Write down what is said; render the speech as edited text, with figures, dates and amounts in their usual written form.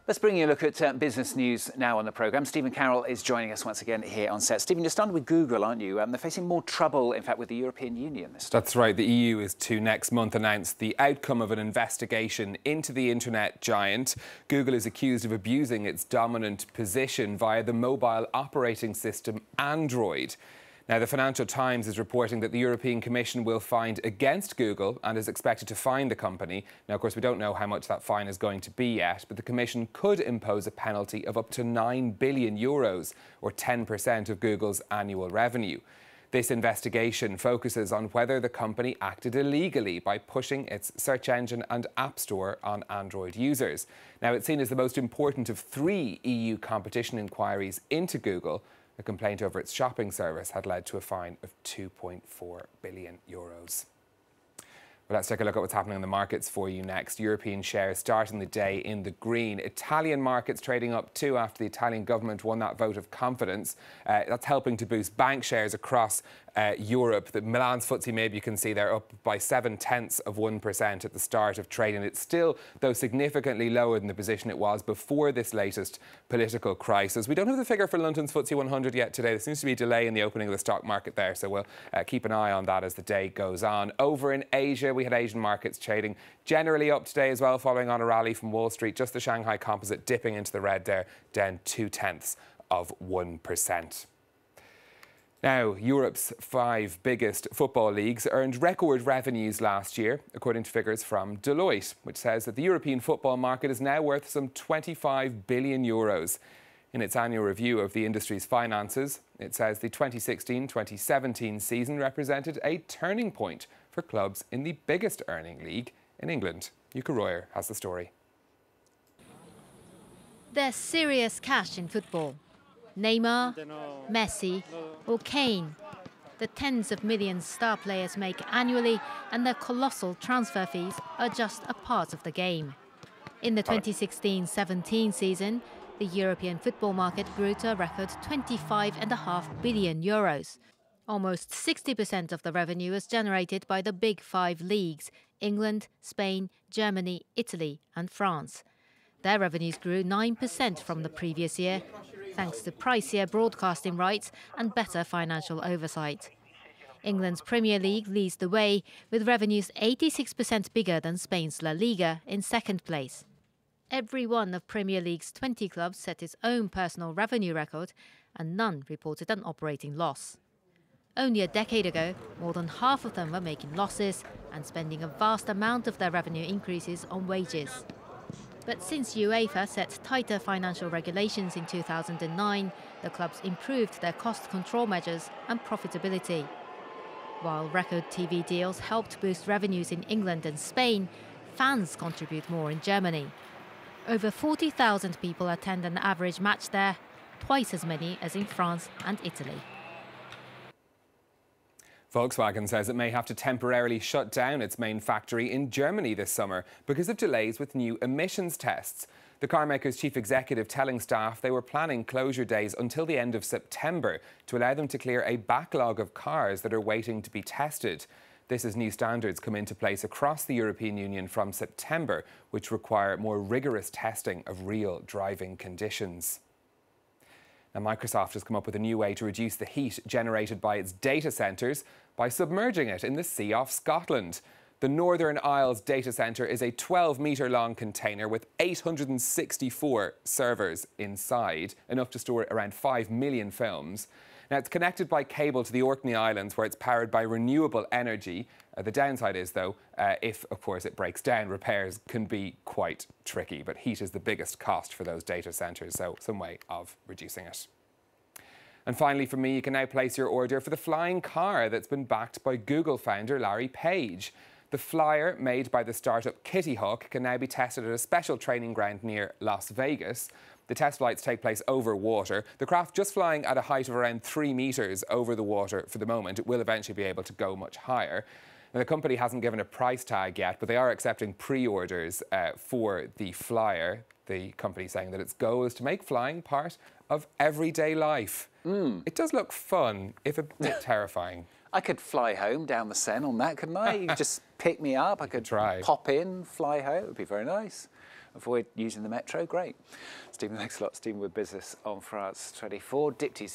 Let's bring you a look at business news now on the programme. Stephen Carroll is joining us once again here on set. Stephen, you're starting with Google, aren't you? They're facing more trouble, in fact, with the European Union this time. That's right. The EU is to next month announce the outcome of an investigation into the internet giant. Google is accused of abusing its dominant position via the mobile operating system Android. Now, the Financial Times is reporting that the European Commission will find against Google and is expected to fine the company. Now, of course, we don't know how much that fine is going to be yet, but the Commission could impose a penalty of up to €9 billion, or 10% of Google's annual revenue. This investigation focuses on whether the company acted illegally by pushing its search engine and app store on Android users. Now, it's seen as the most important of 3 EU competition inquiries into Google. A complaint over its shopping service had led to a fine of €2.4 billion. Well, let's take a look at what's happening in the markets for you next. European shares starting the day in the green. Italian markets trading up too after the Italian government won that vote of confidence. That's helping to boost bank shares across Europe. The Milan's FTSE, maybe you can see they're up by 0.7% at the start of trading. It's still, though, significantly lower than the position it was before this latest political crisis. We don't have the figure for London's FTSE 100 yet today. There seems to be a delay in the opening of the stock market there, so we'll keep an eye on that as the day goes on. Over in Asia, we had Asian markets trading generally up today as well, following on a rally from Wall Street. Just the Shanghai Composite dipping into the red there, down 0.2%. Now, Europe's 5 biggest football leagues earned record revenues last year, according to figures from Deloitte, which says that the European football market is now worth some €25 billion. In its annual review of the industry's finances, it says the 2016-2017 season represented a turning point for clubs in the biggest earning league in England. Yuka Royer has the story. There's serious cash in football. Neymar, Messi or Kane. The tens of millions star players make annually and their colossal transfer fees are just a part of the game. In the 2016-17 season, the European football market grew to a record €25.5 billion. Almost 60% of the revenue was generated by the big 5 leagues: England, Spain, Germany, Italy and France. Their revenues grew 9% from the previous year, thanks to pricier broadcasting rights and better financial oversight. England's Premier League leads the way, with revenues 86% bigger than Spain's La Liga in second place. Every one of Premier League's 20 clubs set its own personal revenue record, and none reported an operating loss. Only a decade ago, more than half of them were making losses and spending a vast amount of their revenue increases on wages. But since UEFA set tighter financial regulations in 2009, the clubs improved their cost control measures and profitability. While record TV deals helped boost revenues in England and Spain, fans contribute more in Germany. Over 40,000 people attend an average match there, twice as many as in France and Italy. Volkswagen says it may have to temporarily shut down its main factory in Germany this summer because of delays with new emissions tests. The carmaker's chief executive telling staff they were planning closure days until the end of September to allow them to clear a backlog of cars that are waiting to be tested. This as new standards come into place across the European Union from September, which require more rigorous testing of real driving conditions. Now, Microsoft has come up with a new way to reduce the heat generated by its data centres by submerging it in the sea off Scotland. The Northern Isles data centre is a 12-metre-long container with 864 servers inside, enough to store around 5 million films. Now, it's connected by cable to the Orkney Islands, where it's powered by renewable energy. The downside is, though, if, of course, it breaks down, repairs can be quite tricky. But heat is the biggest cost for those data centres, so some way of reducing it. And finally, for me, you can now place your order for the flying car that's been backed by Google founder Larry Page. The flyer, made by the startup Kitty Hawk, can now be tested at a special training ground near Las Vegas. The test flights take place over water. The craft just flying at a height of around 3 metres over the water for the moment. It will eventually be able to go much higher. Now, the company hasn't given a price tag yet, but they are accepting pre-orders for the flyer. The company saying that its goal is to make flying part of everyday life. It does look fun, if a bit terrifying. I could fly home down the Seine on that, couldn't I? You could just pick me up. I could try. Pop in, fly home. It would be very nice. avoid using the metro, great. Stephen, thanks a lot. Stephen with Business on France 24. Dipty's here.